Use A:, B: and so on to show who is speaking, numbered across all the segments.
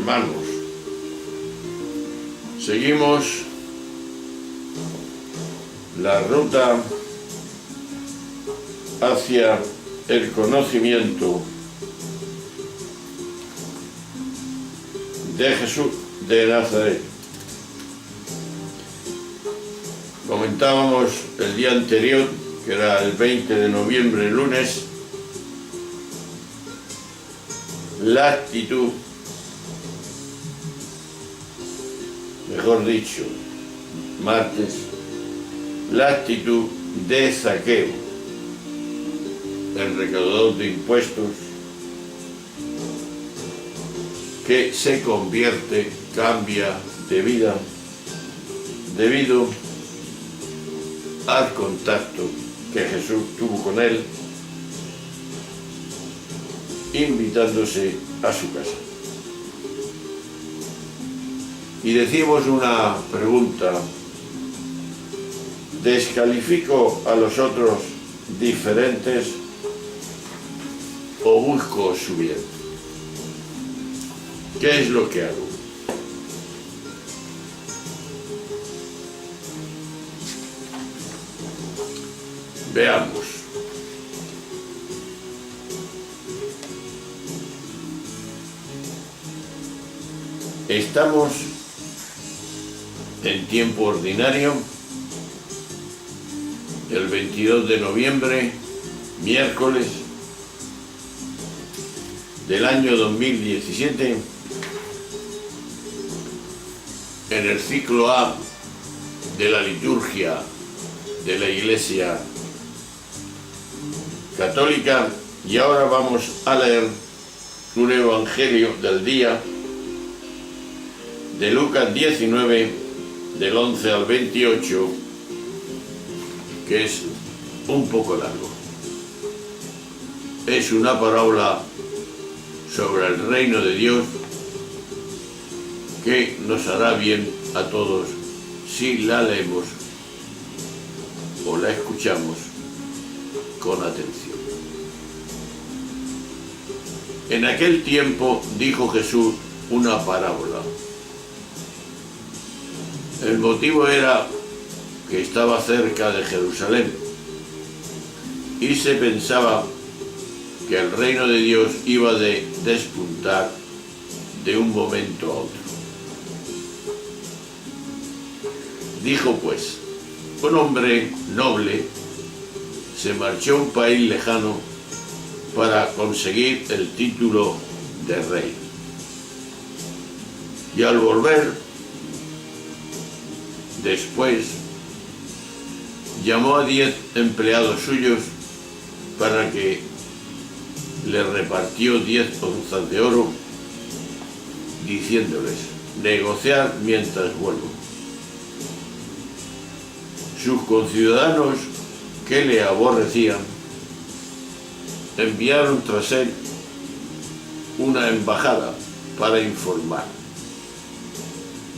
A: hermanos, seguimos la ruta hacia el conocimiento de Jesús de Nazaret. Comentábamos el día anterior, que era el 20 de noviembre, lunes, la actitud, mejor dicho, martes, la actitud de Zaqueo, el recaudador de impuestos, que se convierte, cambia de vida debido al contacto que Jesús tuvo con él, invitándose a su casa. Y decimos una pregunta: ¿descalifico a los otros diferentes o busco su bien? ¿Qué es lo que hago? Veamos. Estamos en tiempo ordinario, el 22 de noviembre, miércoles del año 2017, en el ciclo A de la liturgia de la Iglesia Católica, y ahora vamos a leer un evangelio del día de Lucas 19, del 11 al 28, que es un poco largo. Es una parábola sobre el reino de Dios que nos hará bien a todos si la leemos o la escuchamos con atención. En aquel tiempo dijo Jesús una parábola. El motivo era que estaba cerca de Jerusalén y se pensaba que el reino de Dios iba de despuntar de un momento a otro. Dijo pues: un hombre noble se marchó a un país lejano para conseguir el título de rey. Y al volver, después, llamó a 10 empleados suyos para que le repartió 10 onzas de oro, diciéndoles: negociad mientras vuelvo. Sus conciudadanos, que le aborrecían, enviaron tras él una embajada para informar: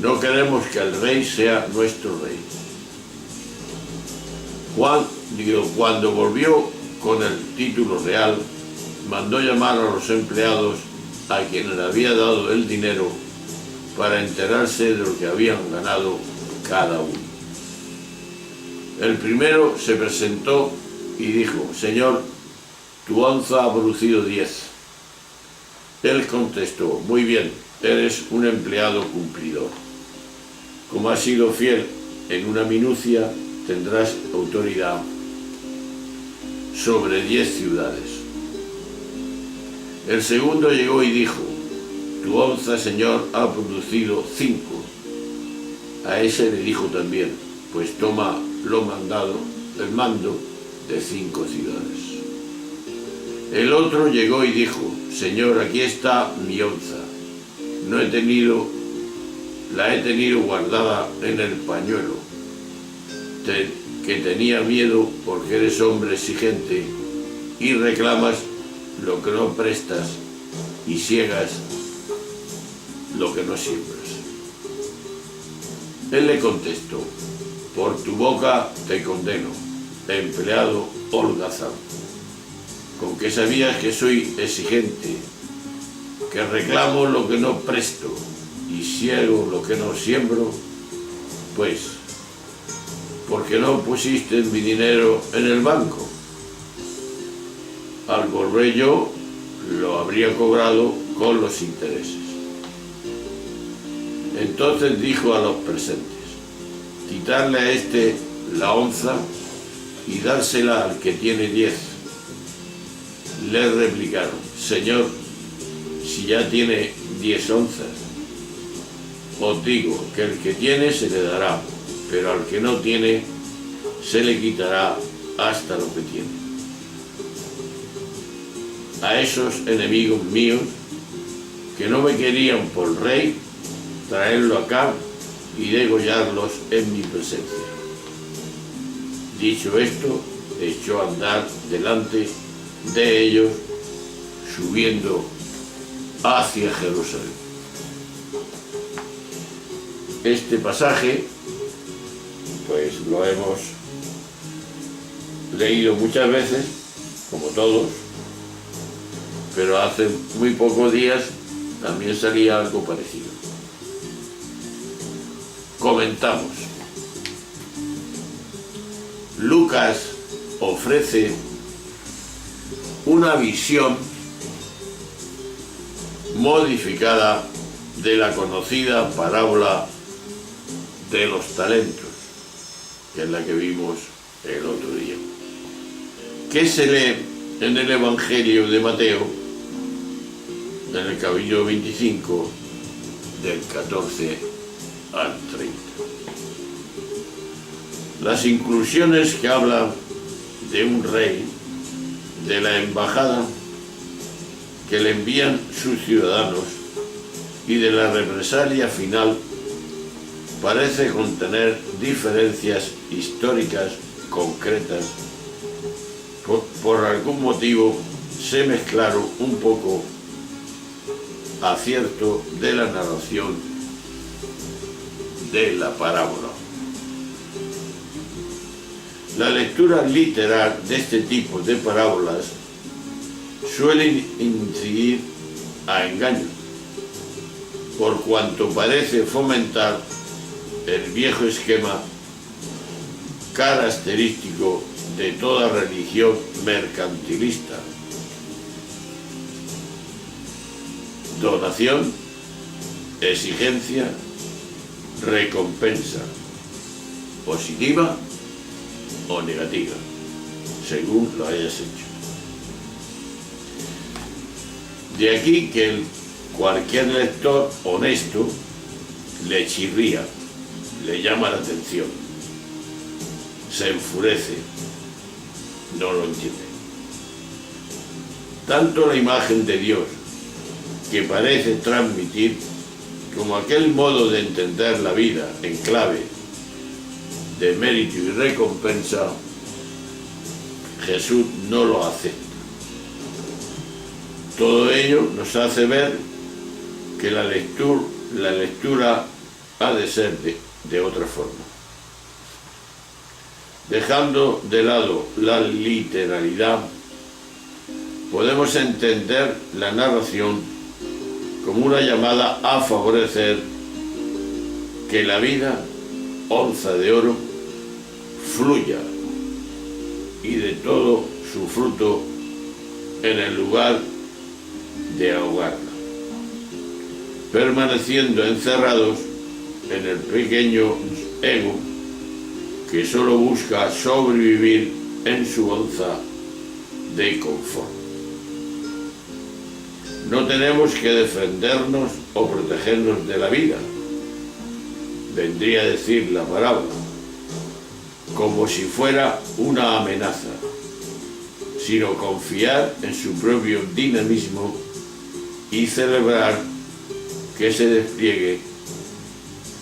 A: no queremos que el rey sea nuestro rey. Cuando volvió con el título real, mandó llamar a los empleados a quienes le había dado el dinero para enterarse de lo que habían ganado cada uno. El primero se presentó y dijo: Señor, tu onza ha producido 10. Él contestó: muy bien, eres un empleado cumplidor. Como has sido fiel en una minucia, tendrás autoridad sobre 10 ciudades. El segundo llegó y dijo: tu onza, Señor, ha producido 5. A ese le dijo también: pues toma el mando de 5 ciudades. El otro llegó y dijo: Señor, aquí está mi onza. La he tenido guardada en el pañuelo, que tenía miedo porque eres hombre exigente y reclamas lo que no prestas y siegas lo que no siembras. Él le contestó: por tu boca te condeno, empleado holgazán. Con que sabías que soy exigente que reclamo lo que no presto y ciego lo que no siembro, pues, porque no pusiste mi dinero en el banco. Al volver yo, lo habría cobrado con los intereses. Entonces dijo a los presentes: quitarle a este la onza y dársela al que tiene 10. Le replicaron: Señor, si ya tiene 10 onzas, os digo que el que tiene se le dará, pero al que no tiene se le quitará hasta lo que tiene. A esos enemigos míos que no me querían por rey, traerlo acá y degollarlos en mi presencia. Dicho esto, echó a andar delante de ellos, subiendo hacia Jerusalén. Este pasaje, pues lo hemos leído muchas veces, como todos, pero hace muy pocos días también salía algo parecido. Comentamos. Lucas ofrece una visión modificada de la conocida parábola de los talentos, que es la que vimos el otro día, que se lee en el Evangelio de Mateo, en el capítulo 25, del 14 al 30. Las inclusiones que hablan de un rey, de la embajada que le envían sus ciudadanos y de la represalia final, parece contener diferencias históricas concretas. Por algún motivo se mezclaron un poco acierto de la narración de la parábola. La lectura literal de este tipo de parábolas suele incidir a engaño, por cuanto parece fomentar el viejo esquema característico de toda religión mercantilista: donación, exigencia, recompensa, positiva o negativa, según lo hayas hecho. De aquí que cualquier lector honesto le chirría, le llama la atención, se enfurece, no lo entiende. Tanto la imagen de Dios que parece transmitir, como aquel modo de entender la vida en clave de mérito y recompensa, Jesús no lo acepta. Todo ello nos hace ver que la lectura ha de ser de otra forma. Dejando de lado la literalidad, podemos entender la narración como una llamada a favorecer que la vida, onza de oro, fluya y de todo su fruto en el lugar de ahogarla, permaneciendo encerrados en el pequeño ego que solo busca sobrevivir en su onza de confort. No tenemos que defendernos o protegernos de la vida, vendría a decir la parábola, como si fuera una amenaza, sino confiar en su propio dinamismo y celebrar que se despliegue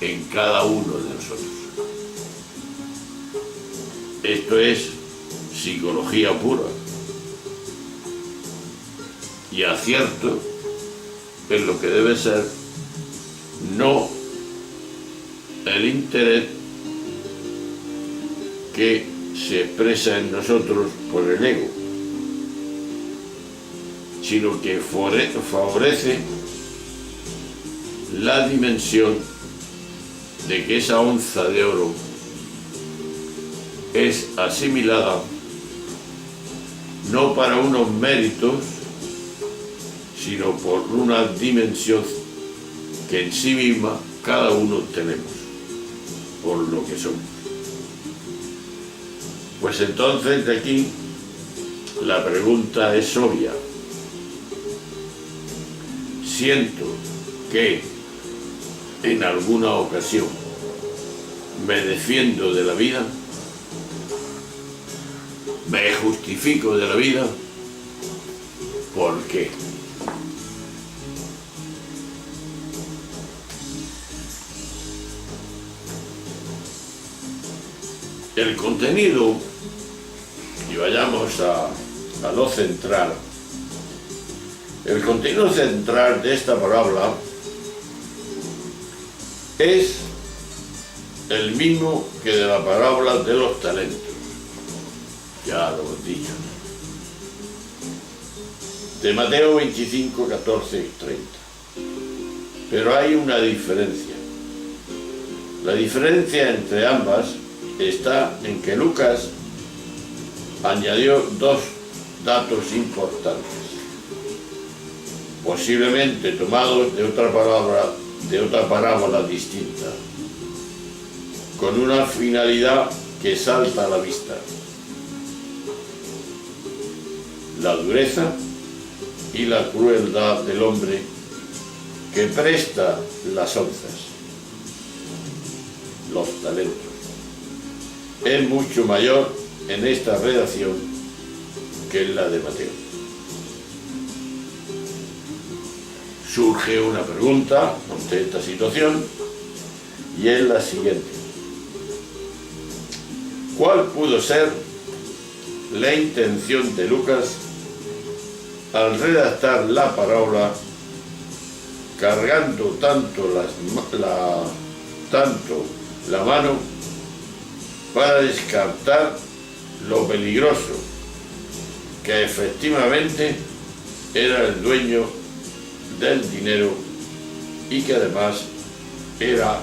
A: en cada uno de nosotros. Esto es psicología pura y acierto en lo que debe ser, no el interés que se expresa en nosotros por el ego, sino que favorece la dimensión de que esa onza de oro es asimilada no para unos méritos, sino por una dimensión que en sí misma cada uno tenemos, por lo que somos. Pues entonces de aquí la pregunta es obvia. Siento que en alguna ocasión me defiendo de la vida, me justifico de la vida, ¿por qué? El contenido, y vayamos a lo central, el contenido central de esta parábola es el mismo que de la parábola de los talentos, ya lo he dicho, de Mateo 25, 14 y 30. Pero hay una diferencia. La diferencia entre ambas está en que Lucas añadió dos datos importantes, posiblemente tomados de otra parábola distinta, con una finalidad que salta a la vista: la dureza y la crueldad del hombre que presta las onzas, los talentos. Es mucho mayor en esta redacción que en la de Mateo. Surge una pregunta ante esta situación, y es la siguiente: ¿cuál pudo ser la intención de Lucas al redactar la parábola, cargando tanto la mano para descartar lo peligroso que efectivamente era el dueño del dinero y que además era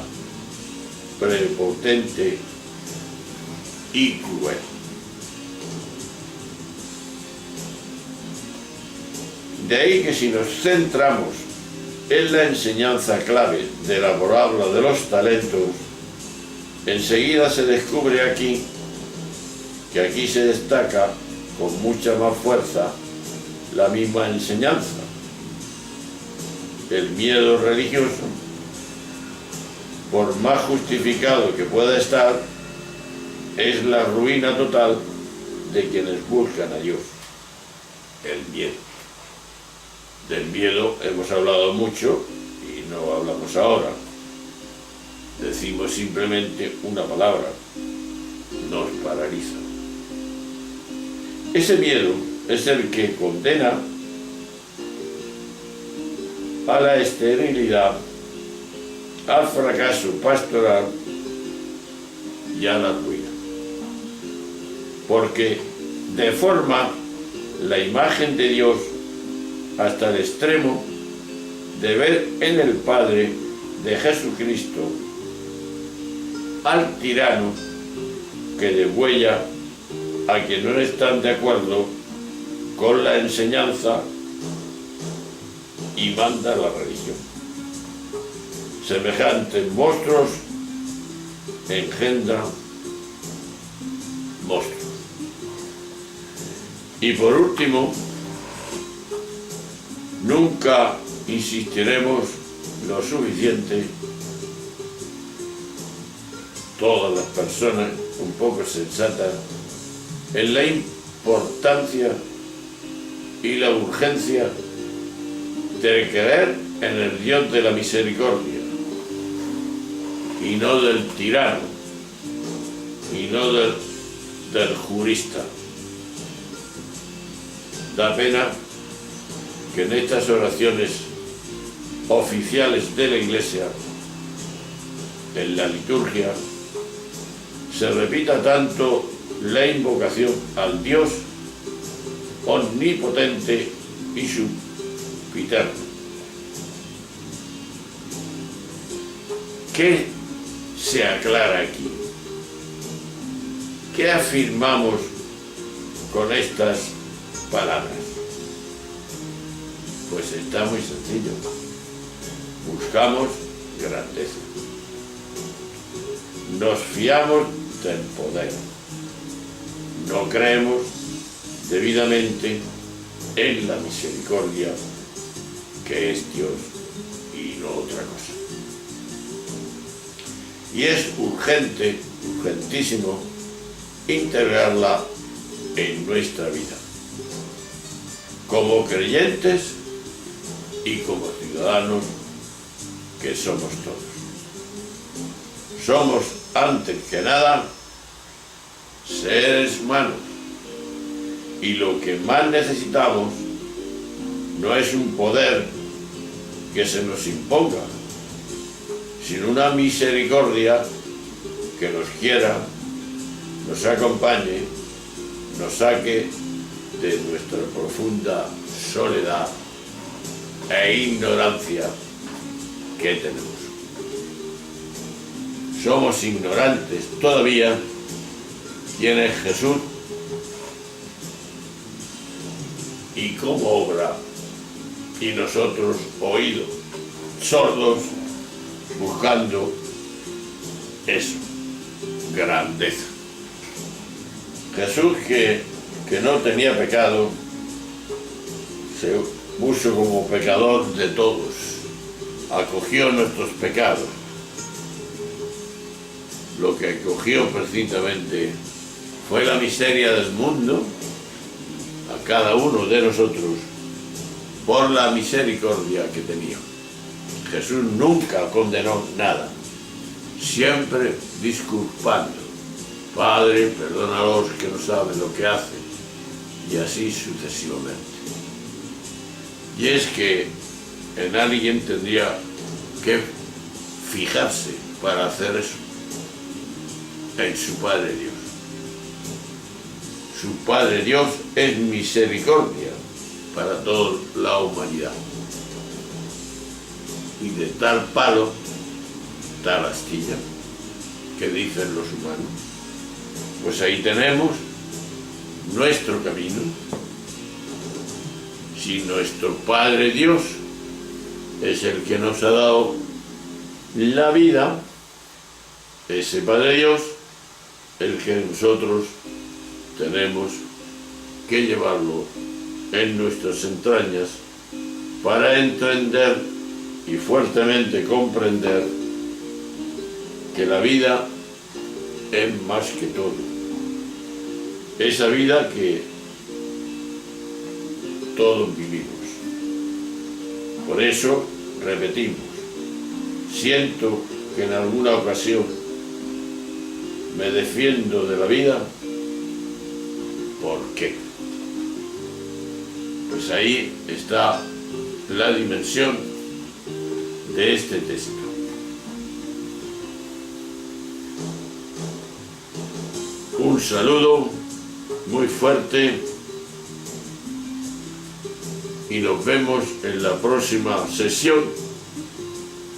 A: prepotente y cruel? De ahí que si nos centramos en la enseñanza clave de la parábola de los talentos, enseguida se descubre que aquí se destaca con mucha más fuerza la misma enseñanza. El miedo religioso, por más justificado que pueda estar, es la ruina total de quienes buscan a Dios. El miedo. Del miedo hemos hablado mucho y no hablamos ahora. Decimos simplemente una palabra: nos paraliza. Ese miedo es el que condena a la esterilidad, al fracaso pastoral y a la ruina, porque deforma la imagen de Dios hasta el extremo de ver en el Padre de Jesucristo al tirano que degüella a quienes no están de acuerdo con la enseñanza y manda la religión. Semejantes monstruos engendran monstruos. Y por último, nunca insistiremos lo suficiente, todas las personas un poco sensatas, en la importancia y la urgencia de creer en el Dios de la misericordia y no del tirano y no del jurista. Da pena que en estas oraciones oficiales de la Iglesia, en la liturgia, se repita tanto la invocación al Dios omnipotente y su Piterno. ¿Qué se aclara aquí? ¿Qué afirmamos con estas palabras? Pues está muy sencillo. Buscamos grandeza. Nos fiamos del poder. No creemos debidamente en la misericordia que es Dios y no otra cosa. Y es urgente, urgentísimo, integrarla en nuestra vida, como creyentes y como ciudadanos que somos todos. Somos, antes que nada, seres humanos, y lo que más necesitamos no es un poder que se nos imponga, sino una misericordia que nos quiera, nos acompañe, nos saque de nuestra profunda soledad e ignorancia que tenemos. Somos ignorantes todavía quién es Jesús y cómo obra, y nosotros oídos, sordos, buscando eso, grandeza. Jesús que no tenía pecado, se puso como pecador de todos, acogió nuestros pecados. Lo que acogió precisamente fue la miseria del mundo a cada uno de nosotros por la misericordia que tenía. Jesús nunca condenó nada, siempre disculpando. Padre, perdónalos que no saben lo que hacen, y así sucesivamente. Y es que en alguien tendría que fijarse para hacer eso, en su Padre Dios. Su Padre Dios es misericordia para toda la humanidad. Y de tal palo, tal astilla, que dicen los humanos. Pues ahí tenemos nuestro camino. Si nuestro Padre Dios es el que nos ha dado la vida, ese Padre Dios, el que nosotros tenemos que llevarlo en nuestras entrañas para entender y fuertemente comprender que la vida es más que todo. Esa vida que todos vivimos. Por eso, repetimos, siento que en alguna ocasión me defiendo de la vida. ¿Por qué? Pues ahí está la dimensión de este texto. Un saludo muy fuerte y nos vemos en la próxima sesión,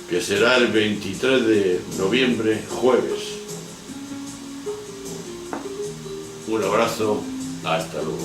A: que será el 23 de noviembre, jueves. Un abrazo, hasta luego.